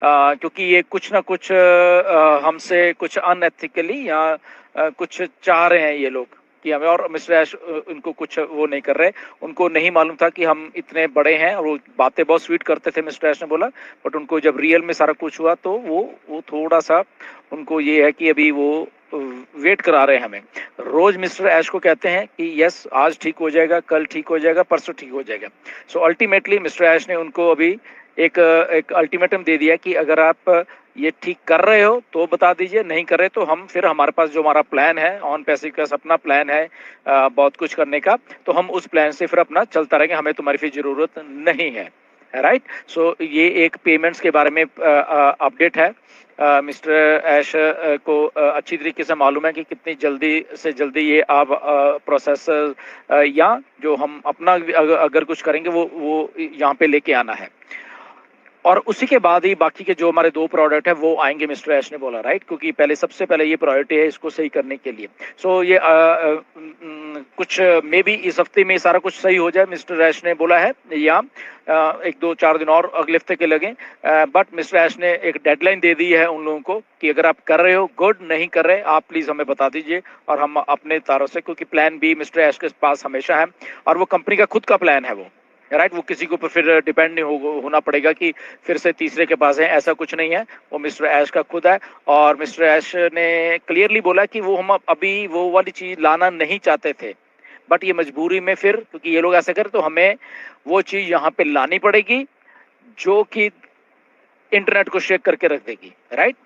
क्योंकि ये कुछ ना कुछ हमसे कुछ अनएथिकली या कुछ चाह रहे हैं ये लोग कि हमें, और मिस्टर ऐश उनको कुछ वो नहीं कर रहे। उनको नहीं मालूम था कि हम इतने बड़े हैं, और वो बातें बहुत स्वीट करते थे मिस्टर ऐश ने बोला, बट उनको जब रियल में सारा कुछ हुआ तो वो थोड़ा सा उनको ये है कि अभी वो वेट करा रहे हैं हमें। रोज मिस्टर ऐश को कहते हैं कि यस आज ठीक हो जाएगा, कल ठीक हो जाएगा, परसों ठीक हो जाएगा। सो अल्टीमेटली मिस्टर ऐश ने उनको अभी एक अल्टीमेटम दे दिया कि अगर आप ये ठीक कर रहे हो तो बता दीजिए, नहीं कर रहे तो हम फिर हमारे पास जो हमारा प्लान है ऑन पैसिव का अपना प्लान है बहुत कुछ करने का, तो हम उस प्लान से फिर अपना चलता रहेंगे, हमें तुम्हारी फिर जरूरत नहीं है। राइट। सो ये एक पेमेंट्स के बारे में अपडेट है। मिस्टर ऐश को अच्छी तरीके से मालूम है कि कितनी जल्दी से जल्दी ये आप प्रोसेस या जो हम अपना अगर कुछ करेंगे वो यहाँ पे लेके आना है, और उसी के बाद ही बाकी के जो हमारे 2 प्रोडक्ट है वो आएंगे मिस्टर ऐश ने बोला। राइट, क्योंकि पहले सबसे पहले ये प्रायोरिटी है इसको सही करने के लिए। सो ये कुछ मे बी इस हफ्ते में सारा कुछ सही हो जाए मिस्टर ऐश ने बोला है, या 1-2-4 दिन और अगले हफ्ते के लगे, बट मिस्टर ऐश ने एक डेडलाइन दे दी है उन लोगों को कि अगर आप कर रहे हो गुड, नहीं कर रहे आप प्लीज हमें बता दीजिए, और हम अपने तारों से, क्योंकि प्लान भी मिस्टर ऐश के पास हमेशा है और वो कंपनी का खुद का प्लान है वो। राइट, वो किसी के ऊपर फिर डिपेंड नहीं होना पड़ेगा कि फिर से तीसरे के पास है, ऐसा कुछ नहीं है, वो मिस्टर ऐश का खुद है। और मिस्टर ऐश ने क्लियरली बोला कि वो हम अभी वो वाली चीज लाना नहीं चाहते थे, बट ये मजबूरी में फिर, क्योंकि ये लोग ऐसा करें तो हमें वो चीज यहाँ पे लानी पड़ेगी जो कि इंटरनेट को शेक करके रख देगी। राइट,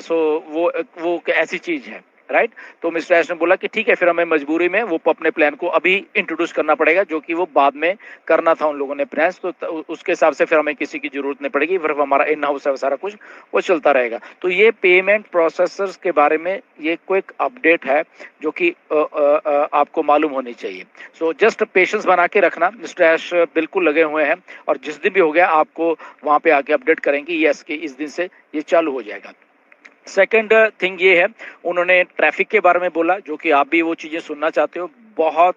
सो वो ऐसी चीज है। राइट, तो मिस्टर ऐश ने बोला कि ठीक है, फिर हमें मजबूरी में वो अपने प्लान को अभी इंट्रोड्यूस करना पड़ेगा, जो कि वो बाद में करना था उन लोगों ने प्लान, तो उसके हिसाब से फिर हमें किसी की जरूरत नहीं पड़ेगी, फिर हमारा इन हाउस है सारा कुछ वो चलता रहेगा। तो ये पेमेंट प्रोसेसर्स के बारे में ये क्विक अपडेट है जो कि आपको मालूम होनी चाहिए। सो जस्ट पेशेंस बना के रखना, मिस्टर ऐश बिल्कुल लगे हुए हैं, और जिस दिन भी हो गया आपको वहां पे आके अपडेट करेंगे यस कि इस दिन से ये चालू हो जाएगा। सेकंड थिंग ये है, उन्होंने ट्रैफिक के बारे में बोला, जो कि आप भी वो चीजें सुनना चाहते हो। बहुत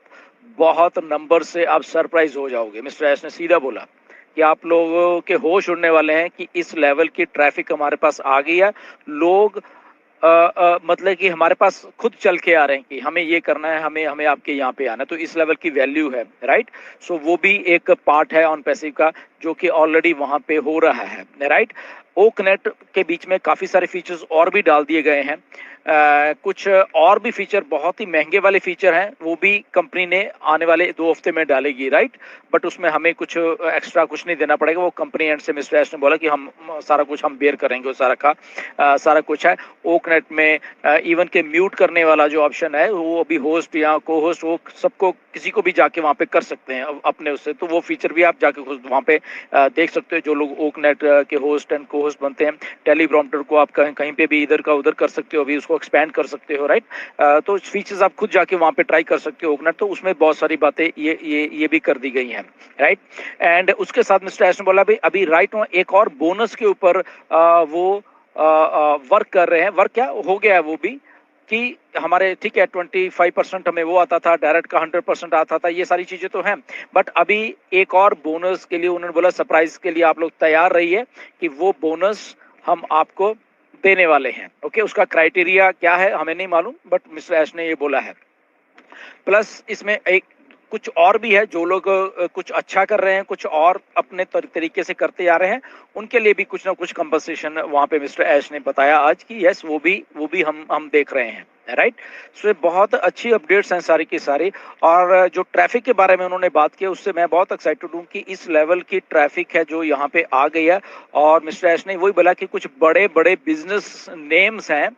बहुत नंबर से आप सरप्राइज हो जाओगे। मिस्टर एस ने सीधा बोला कि आप लोगों के होश उड़ने वाले हैं कि इस लेवल की ट्रैफिक हमारे पास आ गई है। लोग मतलब कि हमारे पास खुद चल के आ रहे हैं कि हमें ये करना है, हमें हमें आपके यहाँ पे आना है, तो इस लेवल की वैल्यू है। राइट, सो वो भी एक पार्ट है ऑन पैसिव का जो कि ऑलरेडी वहां पे हो रहा है। राइट, ओकनेट के बीच में काफी सारे फीचर्स और भी डाल दिए गए हैं। कुछ और भी फीचर, बहुत ही महंगे वाले फीचर हैं, वो भी कंपनी ने आने वाले 2 हफ्ते में डालेगी। राइट, बट उसमें हमें कुछ एक्स्ट्रा कुछ नहीं देना पड़ेगा, वो कंपनी एंड से मिस्टर एश ने बोला कि हम सारा कुछ हम बेयर करेंगे, वो सारा का सारा कुछ है। ओकनेट में इवन के म्यूट करने वाला जो ऑप्शन है वो अभी होस्ट या को होस्ट वो सबको किसी को भी जाके वहाँ पे कर सकते हैं अपने उससे, तो वो फीचर भी आप जाके खुद वहाँ पे देख सकते हो। जो लोग ओकनेट के होस्ट एंड को होस्ट बनते हैं, टेलीप्रॉम्प्टर को आप कहीं पे भी इधर का उधर कर सकते हो, अभी उसको एक्सपैंड कर सकते हो। राइट, तो फीचर्स आप खुद जाके वहाँ पे ट्राई कर सकते हो ओकनेट, तो उसमें बहुत सारी बातें ये भी कर दी गई हैं। राइट, एंड उसके साथ मिस्टर एश ने बोला भाई अभी राइट एक और बोनस के ऊपर वो वर्क कर रहे हैं। वर्क क्या हो गया है वो भी कि हमारे ठीक है 25% हमें वो आता था, डायरेक्ट का 100% आता था, ये सारी चीजें तो हैं, बट अभी एक और बोनस के लिए उन्होंने बोला सरप्राइज के लिए आप लोग तैयार रहिए कि वो बोनस हम आपको देने वाले हैं। ओके, उसका क्राइटेरिया क्या है हमें नहीं मालूम, बट मिस्टर ऐश ने ये बोला है। प्लस इसमें एक कुछ और भी है, जो लोग कुछ अच्छा कर रहे हैं, कुछ और अपने तरीके से करते आ रहे हैं, उनके लिए भी कुछ ना कुछ कंपनसेशन वहां पे मिस्टर ऐश ने बताया आज की यस वो भी हम देख रहे हैं। राइट, सो बहुत अच्छी अपडेट्स हैं सारी की सारी। और जो ट्रैफिक के बारे में उन्होंने बात की उससे मैं बहुत एक्साइटेड हूँ कि इस लेवल की ट्रैफिक है जो यहाँ पे आ गई है। और मिस्टर ऐश ने वही बोला कि कुछ बड़े बड़े बिजनेस नेम्स हैं,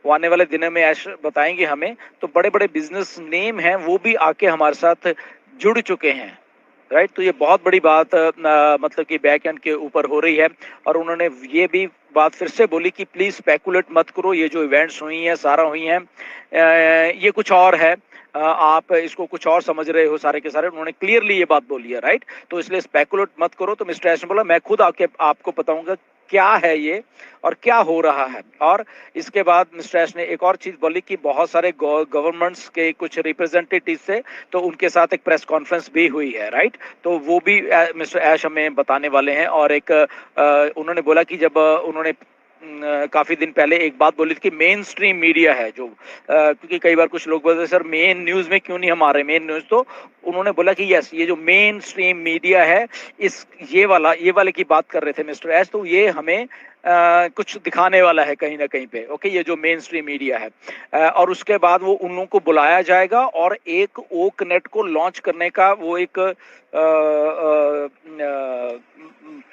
वो आने वाले दिनों में ऐश बताएंगे हमें, तो बड़े बड़े बिजनेस नेम हैं वो भी आके हमारे साथ जुड़ चुके हैं। राइट, तो ये बहुत बड़ी बात मतलब कि बैक एंड के ऊपर हो रही है। और उन्होंने ये भी बात फिर से बोली कि प्लीज स्पेकुलेट मत करो, ये जो इवेंट्स हुई हैं सारा हुई हैं ये कुछ और है, आप इसको कुछ और समझ रहे हो सारे के सारे, उन्होंने क्लियरली ये बात बोली है। राइट, तो इसलिए स्पेकुलेट मत करो। तो मिस्टर ऐश ने बोला मैं खुद आके आपको बताऊंगा क्या है ये और क्या हो रहा है। और इसके बाद मिस्टर ऐश ने एक और चीज बोली कि बहुत सारे गवर्नमेंट्स के कुछ रिप्रेजेंटेटिव से तो उनके साथ एक प्रेस कॉन्फ्रेंस भी हुई है, राइट। तो वो भी मिस्टर ऐश हमें बताने वाले हैं। और एक उन्होंने बोला कि जब उन्होंने काफी दिन पहले एक बात बोली थी कि मेन स्ट्रीम मीडिया है जो क्योंकि कई बार कुछ लोग बोलते सर मेन न्यूज में क्यों नहीं हम आ रहे मेन न्यूज, तो उन्होंने बोला कि यस ये जो मेन स्ट्रीम मीडिया है इस ये वाले की बात कर रहे थे मिस्टर एस, तो ये हमें कुछ दिखाने वाला है कहीं ना कहीं पे, ओके, ये जो मेन स्ट्रीम मीडिया है। और उसके बाद वो उन लोगों को बुलाया जाएगा और एक ओक नेट को लॉन्च करने का वो एक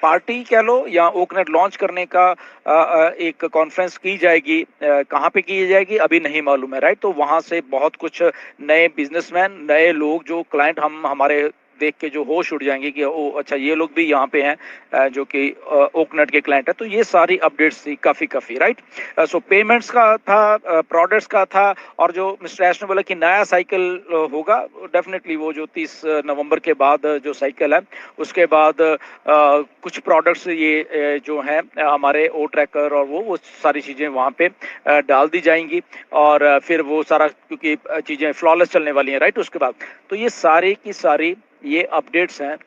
पार्टी कह लो या ओकनेट लॉन्च करने का एक कॉन्फ्रेंस की जाएगी। कहाँ पे की जाएगी अभी नहीं मालूम है, राइट। तो वहां से बहुत कुछ नए बिजनेसमैन, नए लोग जो क्लाइंट हम हमारे देख के जो होश उड़ जाएंगे कि ओ अच्छा ये लोग भी यहाँ पे हैं जो कि ओकनेट के क्लाइंट है। तो ये सारी अपडेट्स थी काफी राइट। सो पेमेंट्स का था, प्रोडक्ट्स का था, और जो मिस्टर ऐश ने बोला कि नया साइकिल होगा, डेफिनेटली वो जो 30 नवंबर के बाद जो साइकिल है उसके बाद कुछ प्रोडक्ट्स ये जो हैं हमारे ओ ट्रैकर और वो सारी चीज़ें वहाँ पे डाल दी जाएंगी और फिर वो सारा क्योंकि चीज़ें फ्लॉलेस चलने वाली हैं, राइट। उसके बाद तो ये सारी की सारी ये अपडेट्स हैं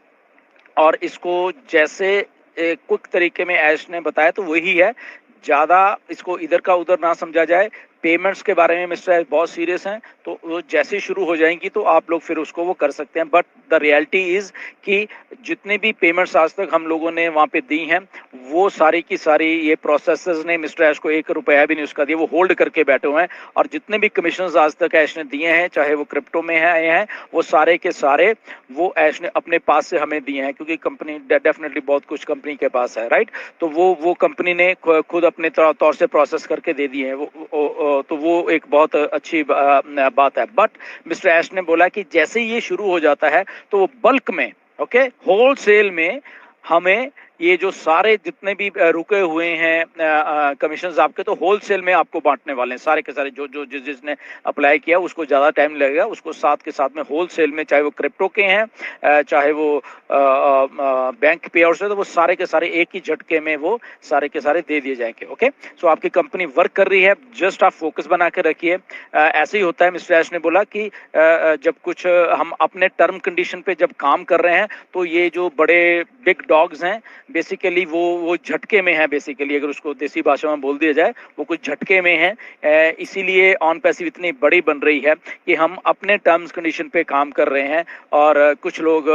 और इसको जैसे क्विक तरीके में ऐश ने बताया तो वही है, ज़्यादा इसको इधर का उधर ना समझा जाए। पेमेंट्स के बारे में मिस्टर ऐश बहुत सीरियस हैं, तो वो जैसे शुरू हो जाएंगी तो आप लोग फिर उसको वो कर सकते हैं। बट द रियलिटी इज़ कि जितने भी पेमेंट्स आज तक हम लोगों ने वहाँ पे दी हैं वो सारी की सारी ये प्रोसेसर्स ने मिस्टर ऐश को 1 रुपया भी नहीं उसका दिया, वो होल्ड करके बैठे हुए हैं। और जितने भी कमीशन आज तक ऐश ने दिए हैं, चाहे वो क्रिप्टो में आए हैं, वो सारे के सारे वो ऐश ने अपने पास से हमें दिए हैं, क्योंकि कंपनी डेफिनेटली बहुत कुछ कंपनी के पास है, राइट। तो वो कंपनी ने खुद अपने तौर से प्रोसेस करके दे दिए हैं तो वो एक बहुत अच्छी बात है। बट मिस्टर ऐश ने बोला कि जैसे ही ये शुरू हो जाता है तो वो बल्क में, ओके, होलसेल में हमें ये जो सारे जितने भी रुके हुए हैं कमीशंस आपके, तो होलसेल में आपको बांटने वाले हैं सारे के सारे। जो जिसने अप्लाई किया उसको ज़्यादा टाइम लगेगा, उसको साथ के साथ में होलसेल में, चाहे वो क्रिप्टो के हैं चाहे वो बैंक पे आउट्स है, तो वो सारे के सारे एक ही झटके में वो सारे के सारे दे दिए जाएंगे। ओके, सो आपकी कंपनी वर्क कर रही है, जस्ट आप फोकस बना के रखिए। ऐसे ही होता है, मिस्टर ऐश ने बोला कि जब कुछ हम अपने टर्म कंडीशन पे जब काम कर रहे हैं तो ये जो बड़े बिग डॉग्स हैं बेसिकली वो झटके में है। बेसिकली अगर उसको देसी भाषा में बोल दिया जाए वो कुछ झटके में है, इसीलिए ऑन पैसिव इतनी बड़ी बन रही है कि हम अपने टर्म्स कंडीशन पे काम कर रहे हैं। और कुछ लोग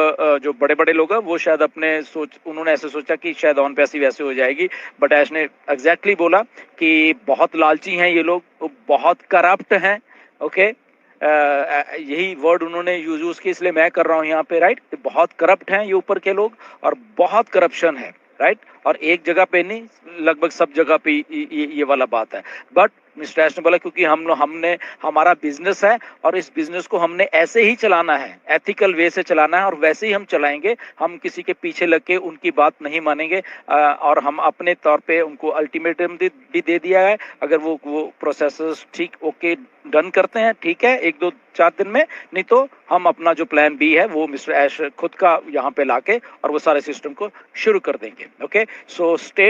जो बड़े बड़े लोग हैं वो शायद उन्होंने ऐसे सोचा कि शायद ऑन पैसिव ऐसे हो जाएगी, बट ऐश ने एग्जैक्टली बोला कि बहुत लालची हैं ये लोग, बहुत करप्ट हैं। ओके, यही वर्ड उन्होंने यूज किया, इसलिए मैं कर रहा हूँ यहाँ पे, राइट। बहुत करप्ट हैं ये ऊपर के लोग और बहुत करप्शन है, राइट। और एक जगह पे नहीं, लगभग सब जगह पे ये वाला बात है। बट मिस्टर ऐश ने बोला क्योंकि हमने हमारा बिजनेस है और इस बिजनेस को हमने ऐसे ही चलाना है, एथिकल वे से चलाना है और वैसे ही हम चलाएंगे। हम किसी के पीछे लग के उनकी बात नहीं मानेंगे और हम अपने तौर पे उनको अल्टीमेटम भी दे दिया है। अगर वो प्रोसेसर्स ठीक ओके डन करते हैं, ठीक है, 1-2-4 दिन में, नहीं तो हम अपना जो प्लान बी है वो मिस्टर ऐश खुद का यहाँ पे लाके और वो सारे सिस्टम को शुरू कर देंगे। Okay, so stay